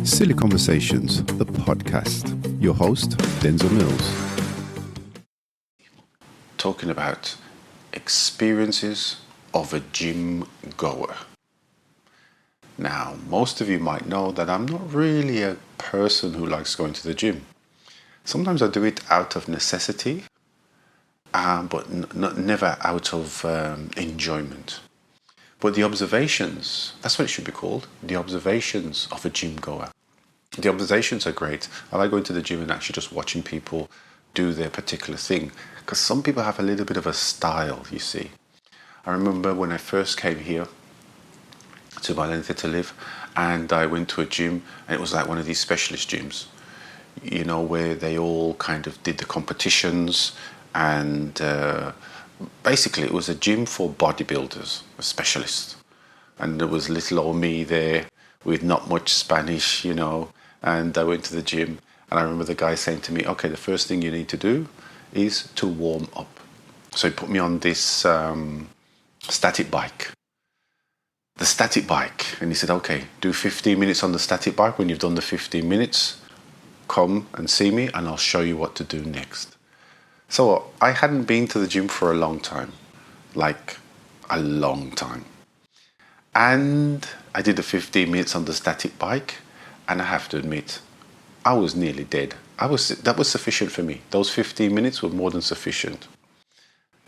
Silly Conversations, the podcast. Your host, Denzel Mills. Talking about experiences of a gym goer. Now, most of you might know that I'm not really a person who likes going to the gym. Sometimes I do it out of necessity, but never out of enjoyment. But the observations, that's what it should be called, the observations of a gym goer. The observations are great. I like going to the gym and actually just watching people do their particular thing. Because some people have a little bit of a style, you see. I remember when I first came here to Valencia to live, and I went to a gym, and it was like one of these specialist gyms, you know, where they all kind of did the competitions, and basically it was a gym for bodybuilders, a specialist. And there was little old me there with not much Spanish, you know, and I went to the gym, and I remember the guy saying to me, okay, the first thing you need to do is to warm up. So he put me on this static bike. The static bike, and he said, okay, do 15 minutes on the static bike. When you've done the 15 minutes, come and see me and I'll show you what to do next. So I hadn't been to the gym for a long time, like a long time. And I did the 15 minutes on the static bike, and I have to admit, I was nearly dead. That was sufficient for me. Those 15 minutes were more than sufficient.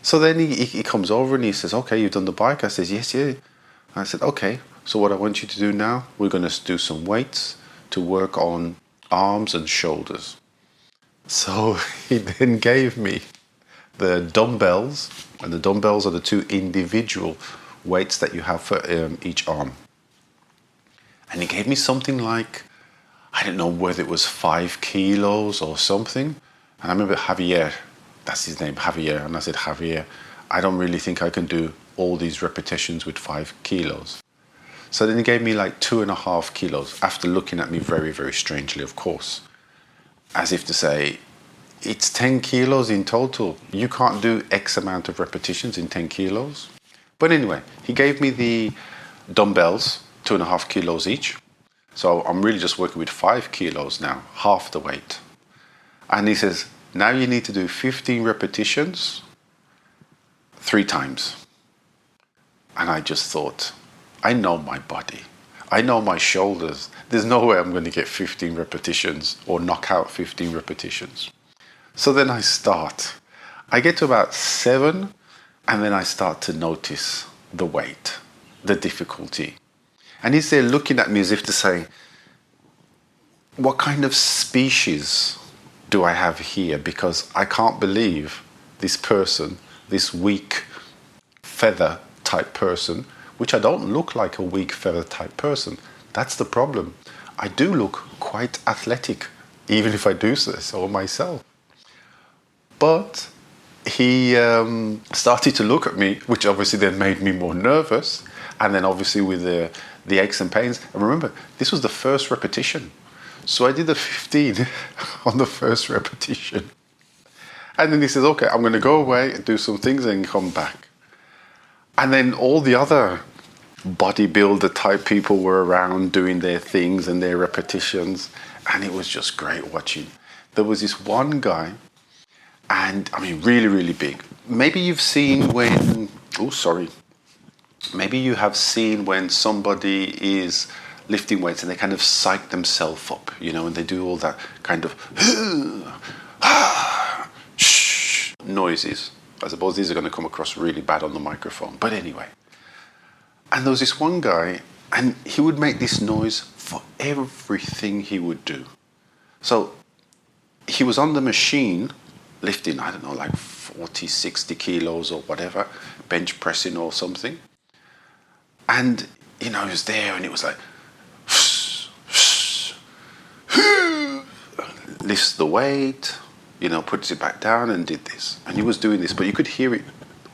So then he comes over and he says, okay, you've done the bike? I says, yes, yeah. I said, okay, so what I want you to do now, we're going to do some weights to work on arms and shoulders. So he then gave me the dumbbells, and the dumbbells are the two individual weights that you have for each arm. And he gave me something like, I don't know whether it was 5 kilos or something. And I remember Javier, that's his name, Javier. And I said, Javier, I don't really think I can do all these repetitions with 5 kilos. So then he gave me like 2.5 kilos after looking at me very, very strangely, of course, as if to say, it's 10 kilos in total. You can't do X amount of repetitions in 10 kilos. But anyway, he gave me the dumbbells, 2.5 kilos each. So I'm really just working with 5 kilos now, half the weight. And he says, now you need to do 15 repetitions 3 times. And I just thought, I know my body. I know my shoulders. There's no way I'm going to get 15 repetitions or knock out 15 repetitions. So then I start. I get to about 7, and then I start to notice the weight, the difficulty. And he's there looking at me as if to say, what kind of species do I have here? Because I can't believe this person, this weak feather type person, which I don't look like a weak feather type person. That's the problem. I do look quite athletic, even if I do so myself. But he started to look at me, which obviously then made me more nervous. And then obviously with the aches and pains. And remember, this was the first repetition. So I did the 15 on the first repetition. And then he says, okay, I'm going to go away and do some things and come back. And then all the other bodybuilder type people were around doing their things and their repetitions. And it was just great watching. There was this one guy, and I mean, really, really big. Maybe you've seen when, maybe you have seen when somebody is lifting weights and they kind of psych themselves up, you know, and they do all that kind of noises. I suppose these are going to come across really bad on the microphone. But anyway. And there was this one guy, and he would make this noise for everything he would do. So he was on the machine lifting, I don't know, like 40, 60 kilos or whatever, bench pressing or something. And, you know, he was there and it was like, lifts the weight, you know, puts it back down and did this. And he was doing this, but you could hear it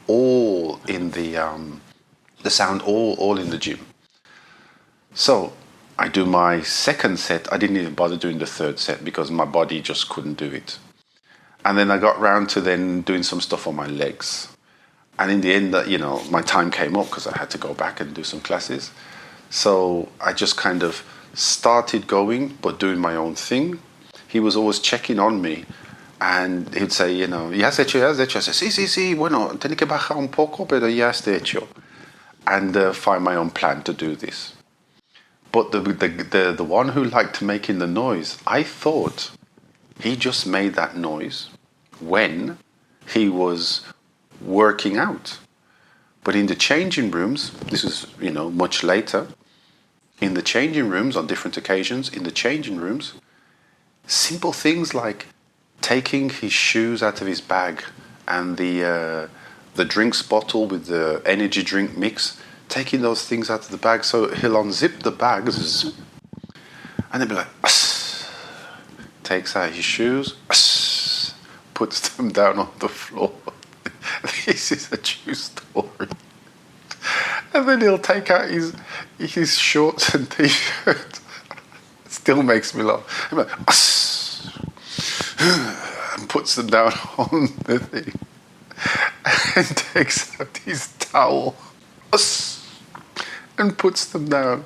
all in the sound all in the gym. So I do my second set. I didn't even bother doing the third set because my body just couldn't do it. And then I got round to then doing some stuff on my legs. And in the end, you know, my time came up because I had to go back and do some classes. So I just kind of started going but doing my own thing, he was always checking on me. And he'd say, you know, ¿ya has hecho? I said, sí, bueno, tiene que bajar un poco, pero ya está hecho. And find my own plan to do this. But the one who liked making the noise, I thought he just made that noise when he was working out. But in the changing rooms, this is, you know, much later, in the changing rooms on different occasions, in the changing rooms, simple things like taking his shoes out of his bag and the drinks bottle with the energy drink mix, taking those things out of the bag, so he'll unzip the bags and then be like, takes out his shoes, puts them down on the floor. This is a true story. And then he'll take out his shorts and t-shirt. Still makes me laugh. I'm like, and puts them down on the thing. And takes out his towel. And puts them down.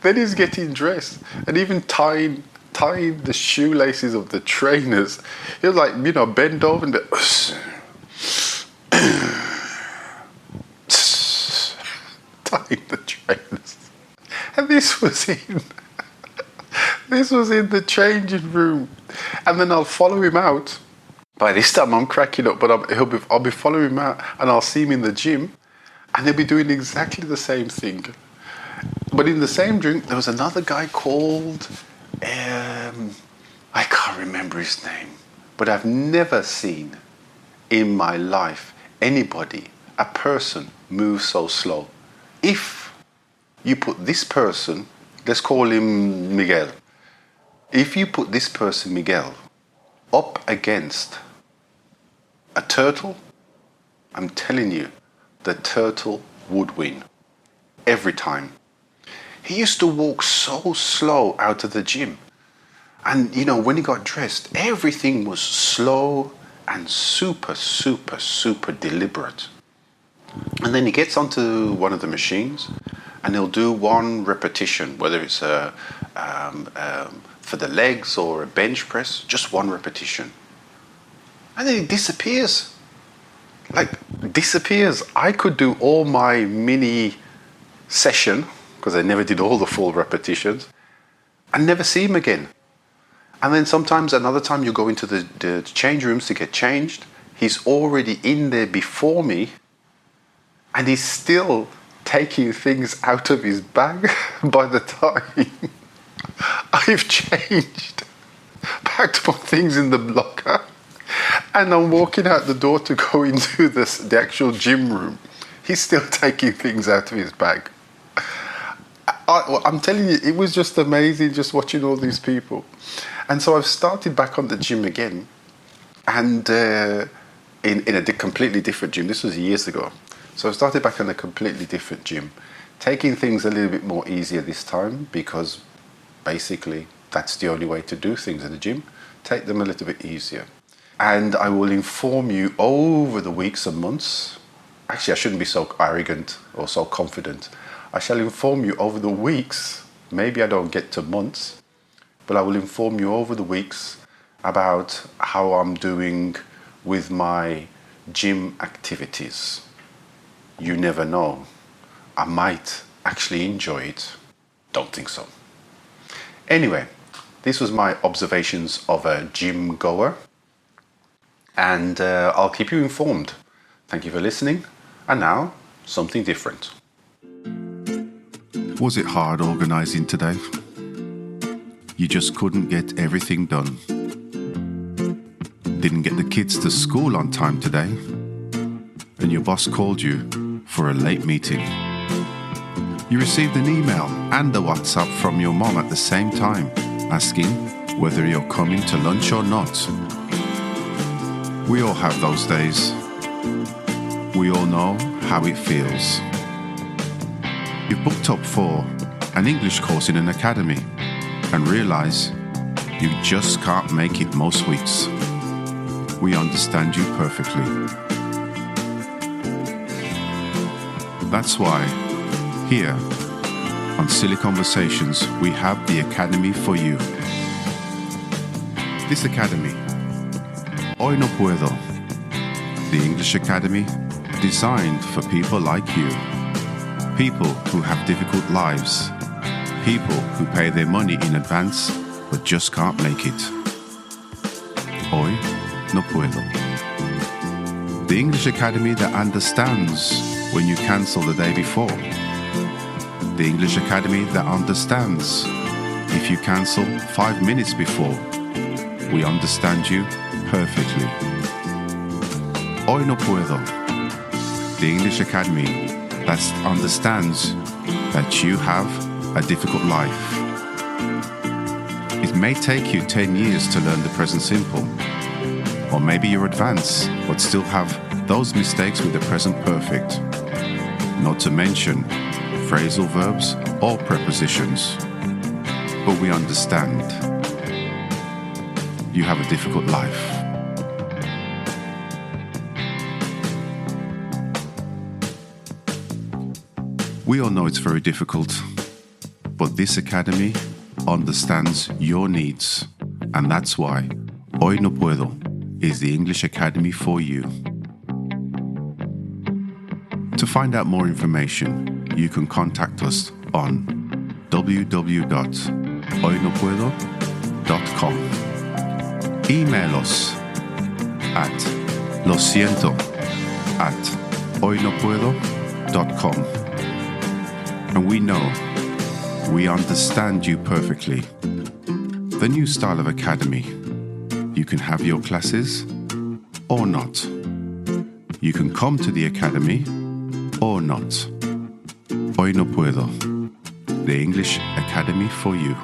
Then he's getting dressed and even tying the shoelaces of the trainers. He'll, like, you know, bend over and be, tying the trainers. And this was in the changing room. And then I'll follow him out. By this time I'm cracking up, but I'll be following him out, and I'll see him in the gym, and he'll be doing exactly the same thing. But in the same drink, there was another guy called, I can't remember his name, but I've never seen in my life a person move so slow. If you put this person, let's call him Miguel. If you put this person, Miguel, up against a turtle, I'm telling you, the turtle would win. Every time. He used to walk so slow out of the gym. And, you know, when he got dressed, everything was slow and super, super, super deliberate. And then he gets onto one of the machines and he'll do one repetition, whether it's for the legs or a bench press, just one repetition. And then he disappears. Like, disappears. I could do all my mini session, because I never did all the full repetitions, and never see him again. And then sometimes, another time you go into the change rooms to get changed, he's already in there before me, and he's still taking things out of his bag by the time I've changed, packed my things in the locker, and I'm walking out the door to go into the actual gym room. He's still taking things out of his bag. I'm telling you, it was just amazing just watching all these people. And so I've started back on the gym again, and in a completely different gym. This was years ago. So I started back on a completely different gym, taking things a little bit more easier this time, because basically that's the only way to do things in the gym. Take them a little bit easier. And I will inform you over the weeks and months. Actually, I shouldn't be so arrogant or so confident. I shall inform you over the weeks. Maybe I don't get to months, but I will inform you over the weeks about how I'm doing with my gym activities. You never know. I might actually enjoy it. Don't think so. Anyway, this was my observations of a gym goer, and I'll keep you informed. Thank you for listening. And now, something different. Was it hard organising today? You just couldn't get everything done. Didn't get the kids to school on time today, and your boss called you for a late meeting. You received an email and a WhatsApp from your mom at the same time, asking whether you're coming to lunch or not. We all have those days. We all know how it feels. You've booked up for an English course in an academy and realise you just can't make it most weeks. We understand you perfectly. That's why, here On Silly Conversations, we have the Academy for you. This Academy, Hoy No Puedo, the English Academy designed for people like you. People who have difficult lives. People who pay their money in advance but just can't make it. Hoy no puedo. The English Academy that understands when you cancel the day before. The English Academy that understands if you cancel 5 minutes before. We understand you perfectly. Hoy no puedo. The English Academy that understands that you have a difficult life. It may take you 10 years to learn the present simple, or maybe you're advanced but still have those mistakes with the present perfect, not to mention phrasal verbs or prepositions. But we understand you have a difficult life. We all know it's very difficult, but this Academy understands your needs, and that's why Hoy No Puedo is the English Academy for you. To find out more information, you can contact us on www.hoynopuedo.com. Email us at losiento@hoynopuedo.com. And we know, we understand you perfectly. The new style of Academy. You can have your classes or not. You can come to the Academy or not. Hoy no puedo. The English Academy for you.